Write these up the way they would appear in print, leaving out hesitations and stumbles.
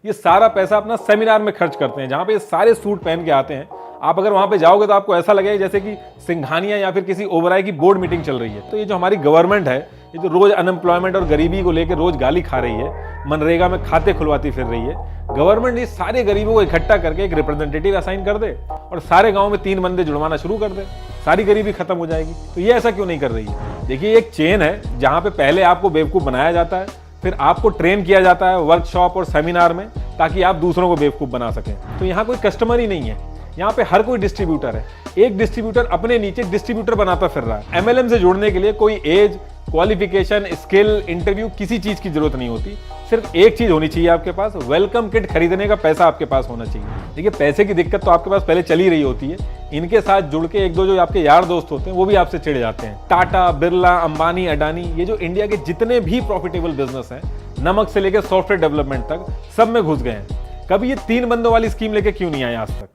ये सारा पैसा अपना सेमिनार में खर्च करते हैं, जहां पे ये सारे सूट पहन के आते हैं। आप अगर वहां पे जाओगे तो आपको ऐसा लगेगा जैसे कि सिंघानिया या फिर किसी ओबराय की बोर्ड मीटिंग चल रही है। तो ये जो हमारी गवर्नमेंट है, ये जो रोज अनएम्प्लॉयमेंट और गरीबी को लेकर रोज गाली खा रही है, मनरेगा में खाते खुलवाती फिर रही है, गवर्नमेंट ये सारे गरीबों को इकट्ठा करके एक रिप्रेजेंटेटिव असाइन कर दे और सारे गांव में 3 बंदे जुड़वाना शुरू कर दे, सारी गरीबी खत्म हो जाएगी। तो ये ऐसा क्यों नहीं कर रही है? देखिए, एक चेन है जहां पे पहले आपको बेवकूफ बनाया जाता है, फिर आपको ट्रेन किया जाता है वर्कशॉप और सेमिनार में, ताकि आप दूसरों को बेवकूफ बना सकें। तो यहाँ कोई कस्टमर ही नहीं है, यहाँ पे हर कोई डिस्ट्रीब्यूटर है। एक डिस्ट्रीब्यूटर अपने नीचे डिस्ट्रीब्यूटर बनाता फिर रहा है। एमएलएम से जुड़ने के लिए कोई एज, क्वालिफिकेशन, स्किल, इंटरव्यू, किसी चीज की जरूरत नहीं होती। सिर्फ एक चीज होनी चाहिए आपके पास, वेलकम किट खरीदने का पैसा आपके पास होना चाहिए। देखिए, पैसे की दिक्कत तो आपके पास पहले चली रही होती है, इनके साथ जुड़ के एक दो जो आपके यार दोस्त होते हैं वो भी आपसे चिढ़ जाते हैं। टाटा, बिरला, अंबानी, अडानी, ये जो इंडिया के जितने भी प्रॉफिटेबल बिजनेस हैं, नमक से लेकर सॉफ्टवेयर डेवलपमेंट तक, सब में घुस गए हैं। कभी ये 3 बंदों वाली स्कीम लेके क्यों नहीं आए आज तक?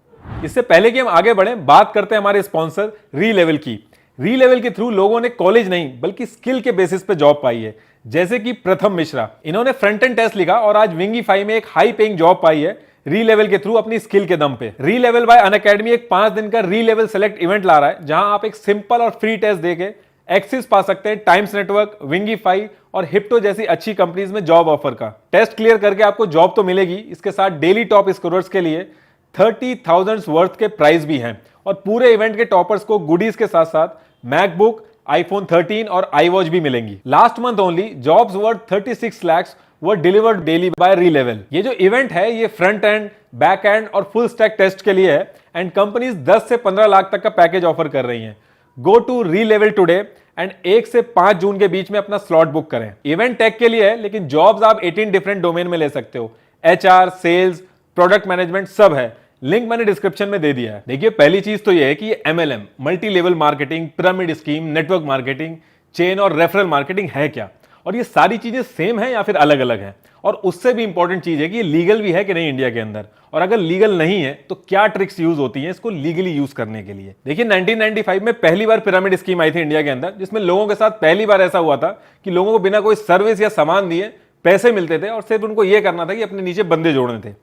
इससे पहले कि हम आगे बढ़ें, बात करते हैं हमारे स्पॉन्सर रीलेवल की। रीलेवल के थ्रू लोगों ने कॉलेज नहीं बल्कि स्किल के बेसिस पे जॉब पाई है, जैसे कि प्रथम मिश्रा। इन्होंने फ्रंट एंड टेस्ट लिखा और आज विंगीफाई में एक हाई पेइंग जॉब पाई है रीलेवल के थ्रू अपनी स्किल के दम पे। रीलेवल बाय अनअकैडमी एक 5 दिन का रीलेवल सेलेक्ट इवेंट ला रहा है, जहां आप एक सिंपल और फ्री टेस्ट देके एक्सेस पा सकते हैं टाइम्स नेटवर्क, विंगीफाई और हिप्टो जैसी अच्छी कंपनीज में जॉब ऑफर का। टेस्ट क्लियर करके आपको जॉब तो मिलेगी, इसके साथ डेली टॉप स्कोरर्स के लिए 30,000 वर्थ के प्राइस भी हैं और पूरे इवेंट के टॉपर्स को गुडीज के साथ साथ मैकबुक, आईफोन 13 और iWatch भी मिलेंगी। Last month only jobs worth 36 lakhs were delivered daily bye Relevel. ये जो इवेंट है ये फ्रंट एंड, बैक एंड और फुल स्टैक टेस्ट के लिए है एंड कंपनीज 10 से 15 लाख तक का पैकेज ऑफर कर रही हैं। Go to Relevel today and 1 से 5 जून के बीच में अपना स्लॉट बुक करें। इवेंट टेक के लिए है, लेकिन जॉब्स आप 18 डिफरेंट डोमेन में ले सकते हो। HR, सेल्स, प्रोडक्ट मैनेजमेंट सब है। लिंक मैंने डिस्क्रिप्शन में दे दिया है। देखिए, पहली चीज तो ये है कि ये MLM, multi level marketing, pyramid scheme, network marketing, chain और रेफरल मार्केटिंग है क्या, और ये सारी चीजें सेम है या फिर अलग अलग है। और उससे भी इंपॉर्टेंट चीज है कि ये लीगल भी है कि नहीं इंडिया के अंदर, और अगर लीगल नहीं है तो क्या ट्रिक्स यूज होती हैं इसको लीगली यूज करने के लिए। देखिए, 1995 में पहली बार पिरामिड स्कीम आई थी इंडिया के अंदर, जिसमें लोगों के साथ पहली बार ऐसा हुआ था कि लोगों को बिना कोई सर्विस या सामान दिए पैसे मिलते थे और सिर्फ उनको यह करना था कि अपने नीचे बंदे जोड़ने थे।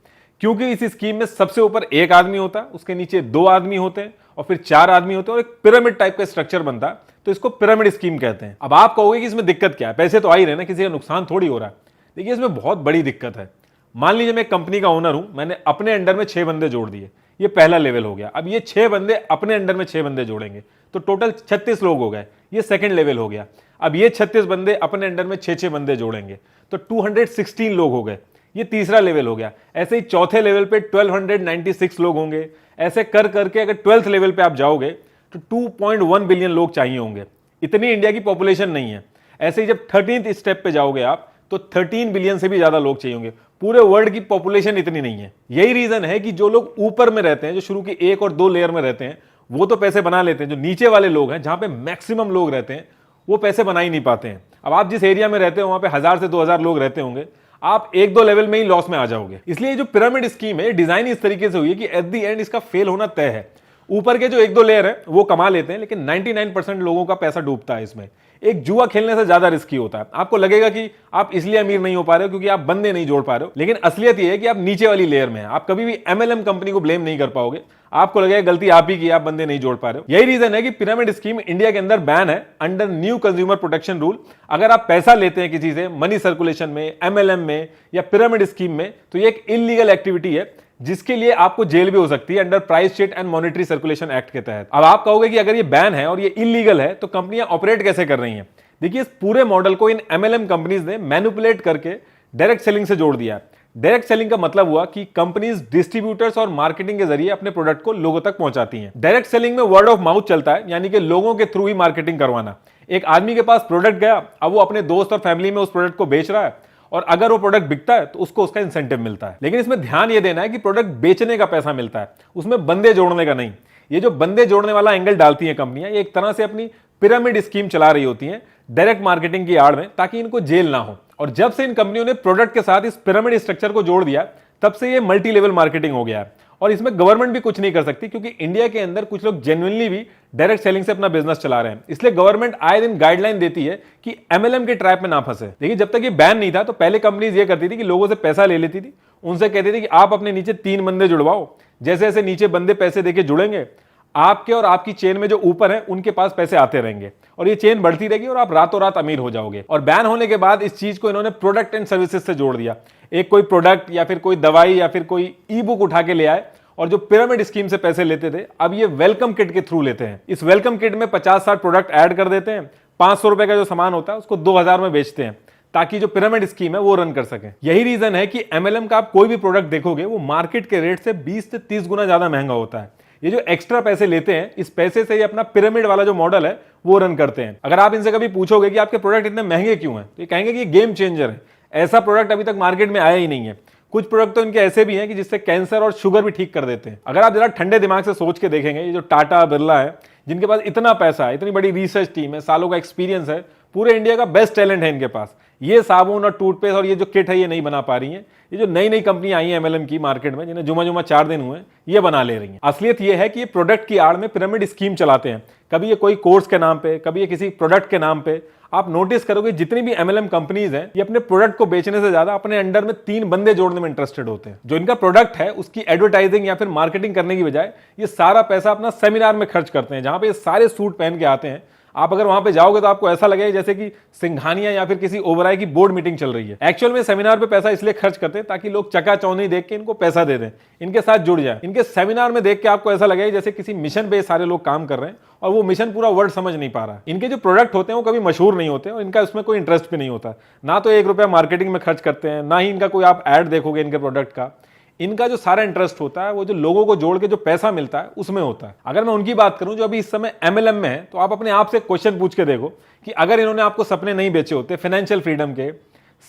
क्योंकि इस स्कीम में सबसे ऊपर एक आदमी होता है, उसके नीचे 2 आदमी होते हैं और फिर 4 आदमी होते हैं और एक पिरामिड टाइप का स्ट्रक्चर बनता है, तो इसको पिरामिड स्कीम कहते हैं। अब आप कहोगे कि इसमें दिक्कत क्या है, पैसे तो आ ही रहे ना, किसी का नुकसान थोड़ी हो रहा है। देखिए, इसमें बहुत बड़ी दिक्कत है। मान लीजिए मैं एक कंपनी का ओनर हूं, मैंने अपने अंडर में 6 बंदे जोड़ दिए, ये पहला लेवल हो गया। अब ये 6 बंदे अपने अंडर में 6 बंदे जोड़ेंगे तो टोटल 36 लोग हो गए, ये सेकंड लेवल हो गया। अब ये 36 बंदे अपने अंडर में 6-6 बंदे जोड़ेंगे तो 216 लोग हो गए, ये तीसरा लेवल हो गया। ऐसे ही चौथे लेवल पे 1296 लोग होंगे। ऐसे कर करके अगर 12th लेवल पे आप जाओगे तो 2.1 बिलियन लोग चाहिए होंगे। इतनी इंडिया की पॉपुलेशन नहीं है। ऐसे ही जब 13th स्टेप पे जाओगे आप तो 13 बिलियन से भी ज्यादा लोग चाहिए होंगे। पूरे वर्ल्ड की पॉपुलेशन इतनी नहीं है। यही रीजन है कि जो लोग ऊपर में रहते हैं, जो शुरू की 1 और 2 लेयर में रहते हैं, वो तो पैसे बना लेते हैं। जो नीचे वाले लोग हैं, जहां पे मैक्सिमम लोग रहते हैं, वो पैसे बना ही नहीं पाते हैं। अब आप जिस एरिया में रहते हो वहां पे 1000 से 2000 लोग रहते होंगे, आप 1-2 लेवल में ही लॉस में आ जाओगे। इसलिए जो पिरामिड स्कीम है डिजाइन इस तरीके से हुई है कि एट द एंड इसका फेल होना तय है। ऊपर के जो 1-2 लेयर है वो कमा लेते हैं, लेकिन 99% लोगों का पैसा डूबता है इसमें। एक जुआ खेलने से ज्यादा रिस्की होता है। आपको लगेगा कि आप इसलिए अमीर नहीं हो पा रहे हो क्योंकि आप बंदे नहीं जोड़ पा रहे हो, लेकिन असलियत यह है कि आप नीचे वाली लेयर में हैं। आप कभी भी MLM कंपनी को ब्लेम नहीं कर पाओगे। आपको लगेगा गलती आप ही की, आप बंदे नहीं जोड़ पा रहे हो। यही रीजन है कि पिरामिड स्कीम इंडिया के अंदर बैन है under new consumer protection rule. अगर आप पैसा लेते हैं किसी से मनी सर्कुलेशन में, MLM में या पिरामिड स्कीम में, तो ये एक इलीगल एक्टिविटी है जिसके लिए आपको जेल भी हो सकती है under price sheet and monetary circulation act के तहत। अब आप कहोगे कि अगर ये बैन है और ये इलीगल है तो कंपनियां ऑपरेट कैसे कर रही हैं? देखिए, इस पूरे मॉडल को इन MLM कंपनीज ने मैनिपुलेट करके डायरेक्ट सेलिंग से जोड़ दिया। डायरेक्ट सेलिंग का मतलब हुआ कि कंपनीज डिस्ट्रीब्यूटर्स और मार्केटिंग के जरिए अपने प्रोडक्ट को लोगों तक पहुंचाती हैं। डायरेक्ट सेलिंग में वर्ड ऑफ माउथ चलता है, यानी कि लोगों के थ्रू ही मार्केटिंग करवाना। एक आदमी के पास प्रोडक्ट गया, अब वो अपने दोस्त और फैमिली में उस प्रोडक्ट को बेच रहा है और अगर वो प्रोडक्ट बिकता है तो उसको उसका इंसेंटिव मिलता है। लेकिन इसमें ध्यान ये देना है कि प्रोडक्ट बेचने का पैसा मिलता है, उसमें बंदे जोड़ने का नहीं। ये जो बंदे जोड़ने वाला एंगल डालती हैं कंपनियां, ये एक तरह से अपनी पिरामिड स्कीम चला रही होती हैं डायरेक्ट मार्केटिंग की आड़ में, ताकि इनको जेल ना हो। और जब से इन कंपनियों ने प्रोडक्ट के साथ इस पिरामिड स्ट्रक्चर को जोड़ दिया, तब से ये मल्टी लेवल मार्केटिंग हो गया है। और इसमें गवर्नमेंट भी कुछ नहीं कर सकती, क्योंकि इंडिया के अंदर कुछ लोग जेन्युइनली भी डायरेक्ट सेलिंग से अपना बिजनेस चला रहे हैं। इसलिए गवर्नमेंट आए दिन गाइडलाइन देती है कि एमएलएम के ट्रैप में ना फंसे। देखिए, जब तक ये बैन नहीं था तो पहले कंपनीज ये करती थी कि लोगों से पैसा ले लेती थी, उनसे कहती थी कि आप अपने नीचे 3 बंदे जुड़वाओ। जैसे जैसे नीचे बंदे पैसे देके जुड़ेंगे, आपके और आपकी चेन में जो ऊपर है उनके पास पैसे आते रहेंगे और ये चेन बढ़ती रहेगी और आप रातों रात अमीर हो जाओगे। और बैन होने के बाद इस चीज को इन्होंने प्रोडक्ट एंड सर्विसेज से जोड़ दिया। एक कोई प्रोडक्ट या फिर कोई दवाई या फिर कोई ई बुक उठा के ले आए और जो पिरामिड स्कीम से पैसे लेते थे, अब ये वेलकम किट के थ्रू लेते हैं। इस वेलकम किट में 50-60 प्रोडक्ट ऐड कर देते हैं, 500 रुपए का जो सामान होता है उसको 2000 में बेचते हैं, ताकि जो पिरामिड स्कीम है वो रन कर सके। यही रीजन है कि एमएलएम का आप कोई भी प्रोडक्ट देखोगे वो मार्केट के रेट से 20 से 30 गुना ज्यादा महंगा होता है। ये जो एक्स्ट्रा पैसे लेते हैं, इस पैसे से ये अपना पिरामिड वाला जो मॉडल है वो रन करते हैं। अगर आप इनसे कभी पूछोगे कि आपके प्रोडक्ट इतने महंगे क्यों हैं, तो ये कहेंगे कि ये गेम चेंजर है, ऐसा प्रोडक्ट अभी तक मार्केट में आया ही नहीं है। कुछ प्रोडक्ट तो इनके ऐसे भी हैं कि जिससे कैंसर और शुगर भी ठीक कर देते हैं। अगर आप जरा ठंडे दिमाग से सोच के देखेंगे, ये जो टाटा बिरला है, जिनके पास इतना पैसा है, इतनी बड़ी रिसर्च टीम है, सालों का एक्सपीरियंस है, पूरे इंडिया का बेस्ट टैलेंट है इनके पास, ये साबुन और टूथपेस्ट और ये जो किट है ये नहीं बना पा रही हैं। ये जो नई नई कंपनी आई है एमएलएम की मार्केट में, जिन्हें जुमा जुमा 4 दिन हुए, ये बना ले रही हैं। असलियत ये है कि ये प्रोडक्ट की आड़ में पिरामिड स्कीम चलाते हैं। कभी ये कोई कोर्स के नाम पे, कभी ये किसी प्रोडक्ट के नाम पे। आप नोटिस करोगे जितनी भी एमएलएम कंपनीज हैं, ये अपने प्रोडक्ट को बेचने से ज्यादा अपने अंडर में 3 बंदे जोड़ने में इंटरेस्टेड होते हैं। जो इनका प्रोडक्ट है उसकी एडवर्टाइजिंग या फिर मार्केटिंग करने की बजाय ये सारा पैसा अपना सेमिनार में खर्च करते हैं, जहां पे ये सारे सूट पहन के आते हैं। आप अगर वहां पे जाओगे तो आपको ऐसा लगेगा जैसे कि सिंघानिया या फिर किसी ओबराय की बोर्ड मीटिंग चल रही है। एक्चुअल में सेमिनार पे पैसा इसलिए खर्च करते हैं ताकि लोग चकाचौंधी देख के इनको पैसा दे दें, इनके साथ जुड़ जाए। इनके सेमिनार में देख के आपको ऐसा लगेगा जैसे किसी मिशन पे सारे लोग काम कर रहे हैं और वो मिशन पूरा वर्ड समझ नहीं पा रहा। इनके जो प्रोडक्ट होते हैं वो कभी मशहूर नहीं होते और इनका उसमें कोई इंटरेस्ट भी नहीं होता। ना तो 1 रुपया मार्केटिंग में खर्च करते हैं, ना ही इनका कोई आप ऐड देखोगे इनके प्रोडक्ट का। इनका जो सारा इंटरेस्ट होता है वो जो लोगों को जोड़ के जो पैसा मिलता है उसमें होता है। अगर मैं उनकी बात करूं जो अभी इस समय एमएलएम में है, तो आप अपने आप से क्वेश्चन पूछ के देखो कि अगर इन्होंने आपको सपने नहीं बेचे होते फाइनेंशियल फ्रीडम के,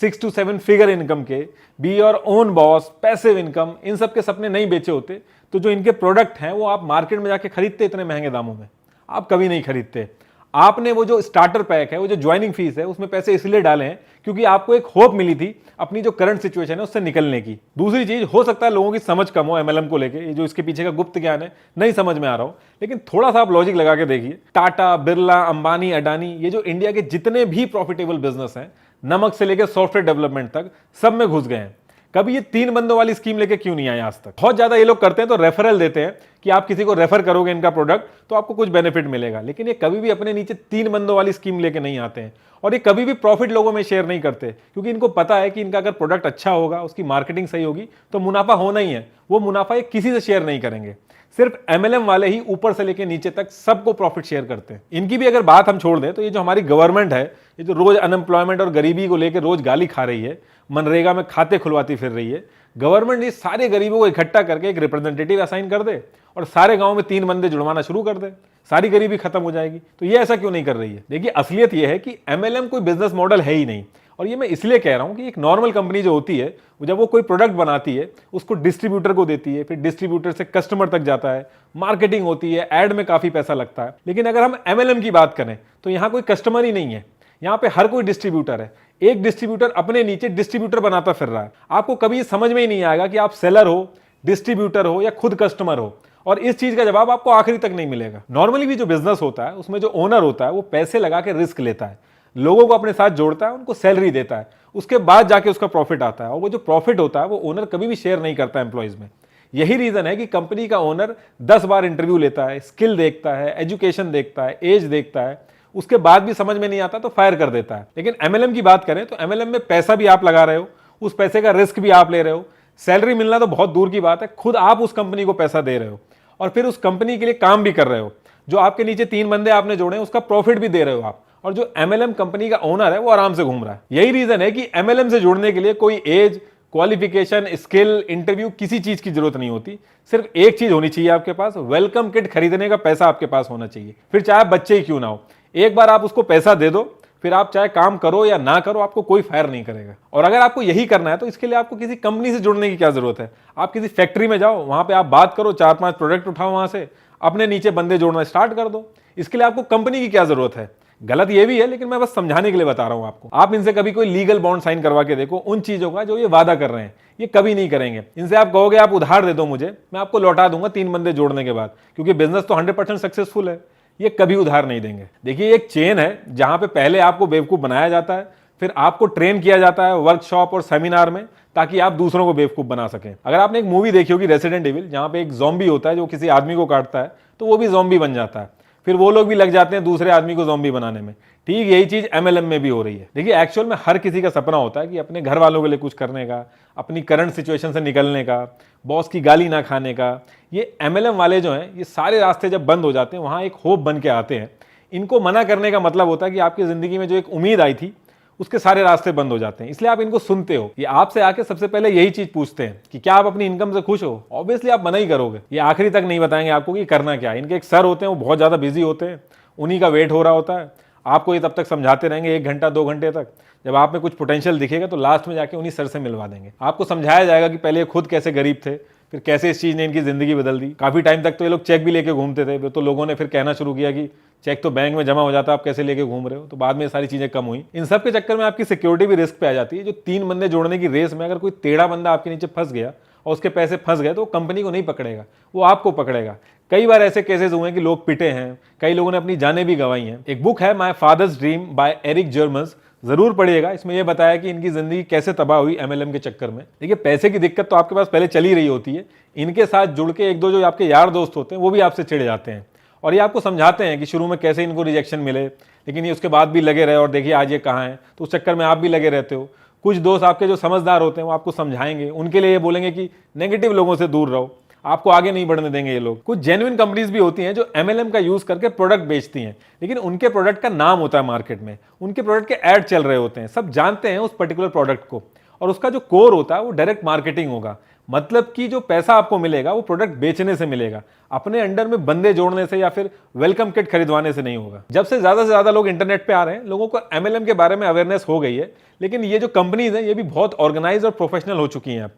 6 to 7 फिगर इनकम के, be your own boss, passive income, इन सब के सपने नहीं बेचे होते, तो जो इनके प्रोडक्ट हैं वो आप मार्केट में जाके खरीदते इतने महंगे दामों में? आप कभी नहीं खरीदते। आपने वो जो स्टार्टर पैक है, वो जो ज्वाइनिंग फीस है, उसमें पैसे इसलिए डाले हैं क्योंकि आपको एक होप मिली थी अपनी जो करंट सिचुएशन है उससे निकलने की। दूसरी चीज, हो सकता है लोगों की समझ कम हो एमएलएम को लेके, ये जो इसके पीछे का गुप्त ज्ञान है नहीं समझ में आ रहा हो, लेकिन थोड़ा सा आप लॉजिक लगा के देखिए। टाटा, बिरला, अंबानी, अडानी, ये जो इंडिया के जितने भी प्रॉफिटेबल बिजनेस हैं, नमक से लेकर सॉफ्टवेयर डेवलपमेंट तक, सब में घुस गए हैं। कभी ये 3 बंदों वाली स्कीम लेके क्यों नहीं आए आज तक? बहुत ज्यादा ये लोग करते हैं तो रेफरल देते हैं कि आप किसी को रेफर करोगे इनका प्रोडक्ट तो आपको कुछ बेनिफिट मिलेगा, लेकिन ये कभी भी अपने नीचे 3 बंदों वाली स्कीम लेके नहीं आते हैं। और ये कभी भी प्रॉफिट लोगों में शेयर नहीं करते, क्योंकि इनको पता है कि इनका अगर प्रोडक्ट अच्छा होगा, उसकी मार्केटिंग सही होगी तो मुनाफा होना ही है। वो मुनाफा ये किसी से शेयर नहीं करेंगे। सिर्फ एमएलएम वाले ही ऊपर से लेकर नीचे तक सबको प्रॉफिट शेयर करते हैं। इनकी भी अगर बात हम छोड़ दें तो ये जो हमारी गवर्नमेंट है, ये जो रोज अनएम्प्लॉयमेंट और गरीबी को लेकर रोज गाली खा रही है, मनरेगा में खाते खुलवाती फिर रही है, गवर्नमेंट ने सारे गरीबों को इकट्ठा करके एक रिप्रेजेंटेटिव असाइन कर दे और सारे गांव में 3 बंदे जुड़वाना शुरू कर दे, सारी गरीबी खत्म हो जाएगी। तो ये ऐसा क्यों नहीं कर रही है? देखिए, असलियत ये है कि एमएलएम कोई बिजनेस मॉडल है ही नहीं। और ये मैं इसलिए कह रहा हूं कि एक नॉर्मल कंपनी जो होती है, जब वो कोई प्रोडक्ट बनाती है, उसको डिस्ट्रीब्यूटर को देती है, फिर डिस्ट्रीब्यूटर से कस्टमर तक जाता है, मार्केटिंग होती है, एड में काफी पैसा लगता है। लेकिन अगर हम एमएलएम की बात करें तो यहां कोई कस्टमर ही नहीं है, यहां पे हर कोई डिस्ट्रीब्यूटर है। एक डिस्ट्रीब्यूटर अपने नीचे डिस्ट्रीब्यूटर बनाता फिर रहा है। आपको कभी समझ में ही नहीं आएगा कि आप सेलर हो, डिस्ट्रीब्यूटर हो या खुद कस्टमर हो, और इस चीज का जवाब आपको आखिरी तक नहीं मिलेगा। नॉर्मली भी जो बिजनेस होता है उसमें जो ओनर होता है वो पैसे लगा के रिस्क लेता है, लोगों को अपने साथ जोड़ता है, उनको सैलरी देता है, उसके बाद जाके उसका प्रॉफिट आता है। और वो जो प्रॉफिट होता है वो ओनर कभी भी शेयर नहीं करता एम्प्लॉइज में। यही रीजन है कि कंपनी का ओनर 10 बार इंटरव्यू लेता है, स्किल देखता है, एजुकेशन देखता है, एज देखता है, उसके बाद भी समझ में नहीं आता तो फायर कर देता है। लेकिन एमएलएम की बात करें तो एमएलएम में पैसा भी आप लगा रहे हो, उस पैसे का रिस्क भी आप ले रहे हो, सैलरी मिलना तो बहुत दूर की बात है, खुद आप उस कंपनी को पैसा दे रहे हो और फिर उस कंपनी के लिए काम भी कर रहे हो। जो आपके नीचे 3 बंदे आपने जोड़े हैं उसका प्रॉफिट भी दे रहे हो आप, और जो एमएलएम कंपनी का ओनर है वो आराम से घूम रहा है। यही रीजन है कि एमएलएम से जुड़ने के लिए कोई एज, क्वालिफिकेशन, स्किल, इंटरव्यू, किसी चीज की जरूरत नहीं होती। सिर्फ एक चीज होनी चाहिए आपके पास, वेलकम किट खरीदने का पैसा आपके पास होना चाहिए। फिर चाहे आप बच्चे ही क्यों ना हो, एक बार आप उसको पैसा दे दो, फिर आप चाहे काम करो या ना करो, आपको कोई फायर नहीं करेगा। और अगर आपको यही करना है तो इसके लिए आपको किसी कंपनी से जुड़ने की क्या जरूरत है? आप किसी फैक्ट्री में जाओ, वहां पे आप बात करो, 4-5 प्रोडक्ट उठाओ, वहां से अपने नीचे बंदे जोड़ना स्टार्ट कर दो। इसके लिए आपको कंपनी की क्या जरूरत है? गलत ये भी है, लेकिन मैं बस समझाने के लिए बता रहा हूं आपको। आप इनसे कभी कोई लीगल बॉन्ड साइन करवा के देखो उन चीजों का जो ये वादा कर रहे हैं। ये कभी नहीं करेंगे। इनसे आप कहोगे आप उधार दे दो मुझे, मैं आपको लौटा दूंगा 3 बंदे जोड़ने के बाद, क्योंकि बिजनेस तो 100% सक्सेसफुल है। ये कभी उधार नहीं देंगे। देखिए एक चेन है जहां पे पहले आपको बेवकूफ बनाया जाता है, फिर आपको ट्रेन किया जाता है वर्कशॉप और सेमिनार में, ताकि आप दूसरों को बेवकूफ बना सकें। अगर आपने एक मूवी देखी होगी रेसिडेंट एविल, जहां पे एक ज़ॉम्बी होता है जो किसी आदमी को काटता है तो वो भी ज़ॉम्बी बन जाता है, फिर वो लोग भी लग जाते हैं दूसरे आदमी को ज़ॉम्बी बनाने में। ठीक यही चीज एमएलएम में भी हो रही है। देखिए एक्चुअल में हर किसी का सपना होता है कि अपने घर वालों के लिए कुछ करने का, अपनी करंट सिचुएशन से निकलने का, बॉस की गाली ना खाने का। ये एमएलएम वाले जो हैं, ये सारे रास्ते जब बंद हो जाते हैं, वहां एक होप बन के आते हैं। इनको मना करने का मतलब होता है कि आपकी जिंदगी में जो एक उम्मीद आई थी उसके सारे रास्ते बंद हो जाते हैं, इसलिए आप इनको सुनते हो। ये आपसे आके सबसे पहले यही चीज पूछते हैं कि क्या आप अपनी इनकम से खुश हो। ऑब्वियसली आप मना ही करोगे। ये आखिरी तक नहीं बताएंगे आपको कि करना क्या है। इनके एक सर होते हैं, वो बहुत ज्यादा बिजी होते हैं, उन्हीं का वेट हो रहा होता है। आपको ये तब तक समझाते रहेंगे 1 घंटा 2 घंटे तक। जब आप में कुछ पोटेंशियल दिखेगा तो लास्ट में जाके उन्हीं सर से मिलवा देंगे। आपको समझाया जाएगा कि पहले खुद कैसे गरीब थे, फिर कैसे इस चीज ने इनकी जिंदगी बदल दी। काफी टाइम तक तो ये लोग चेक भी लेके घूमते थे, तो लोगों ने फिर कहना शुरू किया कि चेक तो बैंक में जमा हो जाता है, आप कैसे लेके घूम रहे हो। तो बाद में सारी चीजें कम हुई। इन सब के चक्कर में आपकी सिक्योरिटी भी रिस्क पे आ जाती है। जो 3 बंदे जोड़ने की रेस में अगर कोई टेढ़ा बंदा आपके नीचे फंस गया और उसके पैसे फंस गए, तो कंपनी को नहीं पकड़ेगा, वो आपको पकड़ेगा। कई बार ऐसे केसेस हुए हैं कि लोग पिटे हैं, कई लोगों ने अपनी जानें भी गंवाई हैं। एक बुक है my father's dream by Eric Germs, जरूर पढ़िएगा। इसमें यह बताया कि इनकी जिंदगी कैसे तबाह हुई एमएलएम के चक्कर में। देखिए पैसे की दिक्कत तो आपके पास पहले चली रही होती है, इनके साथ जुड़ के 1-2 जो आपके यार दोस्त होते हैं वो भी आपसे चिढ़ जाते हैं और ये आपको समझाते हैं कि शुरू में कैसे इनको रिजेक्शन मिले, लेकिन ये उसके बाद भी लगे रहे और देखिए आज ये कहाँ है। तो उस चक्कर में आप भी लगे रहते हो। कुछ दोस्त आपके जो समझदार होते हैं वो आपको समझाएंगे, उनके लिए ये बोलेंगे कि नेगेटिव लोगों से दूर रहो, आपको आगे नहीं बढ़ने देंगे ये लोग। कुछ जेन्युइन कंपनीज भी होती हैं जो एमएलएम का यूज करके प्रोडक्ट बेचती हैं, लेकिन उनके प्रोडक्ट का नाम होता है मार्केट में, उनके प्रोडक्ट के ऐड चल रहे होते हैं, सब जानते हैं उस पर्टिकुलर प्रोडक्ट को, और उसका जो कोर होता है वो डायरेक्ट मार्केटिंग होगा। मतलब कि जो पैसा आपको मिलेगा वो प्रोडक्ट बेचने से मिलेगा, अपने अंडर में बंदे जोड़ने से या फिर वेलकम किट खरीदवाने से नहीं होगा। जब से ज्यादा लोग इंटरनेट पे आ रहे हैं, लोगों को एमएलएम के बारे में अवेयरनेस हो गई है, लेकिन ये जो कंपनीज हैं ये भी बहुत ऑर्गेनाइज और प्रोफेशनल हो चुकी हैं।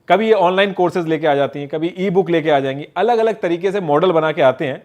कभी ये ऑनलाइन कोर्सेज लेके आ जाती हैं, कभी ई बुक लेके आ जाएंगी, अलग अलग तरीके से मॉडल बना के आते हैं।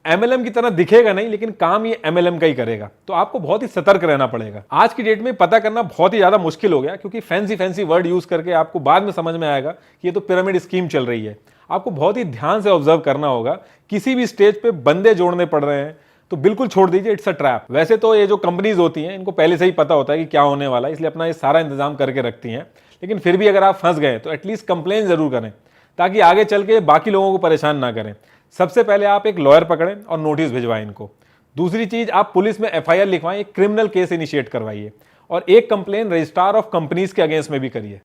एमएलएम की तरह दिखेगा नहीं, लेकिन काम ये एमएलएम का ही करेगा। तो आपको बहुत ही सतर्क रहना पड़ेगा। आज की डेट में पता करना बहुत ही ज्यादा मुश्किल हो गया, क्योंकि फैंसी वर्ड यूज करके आपको बाद में समझ में आएगा कि ये तो पिरामिड स्कीम चल रही है। आपको बहुत ही ध्यान से ऑब्जर्व करना होगा। किसी भी स्टेज पे बंदे जोड़ने पड़ रहे हैं तो बिल्कुल छोड़ दीजिए, इट्स अ ट्रैप। वैसे तो ये जो कंपनीज होती हैं इनको पहले से ही पता होता है कि क्या होने वाला है, इसलिए अपना ये सारा इंतजाम करके रखती हैं। लेकिन फिर भी अगर आप फंस गए तो एटलीस्ट कंप्लेन जरूर करें, ताकि आगे चल के बाकी लोगों को परेशान ना करें। सबसे पहले आप एक लॉयर पकड़ें और नोटिस भिजवाएं इनको। दूसरी चीज, आप पुलिस में एफआईआर लिखवाएं, एक क्रिमिनल केस इनिशिएट करवाइए, और एक कंप्लेन रजिस्ट्रार ऑफ कंपनीज के अगेंस्ट में भी करिए।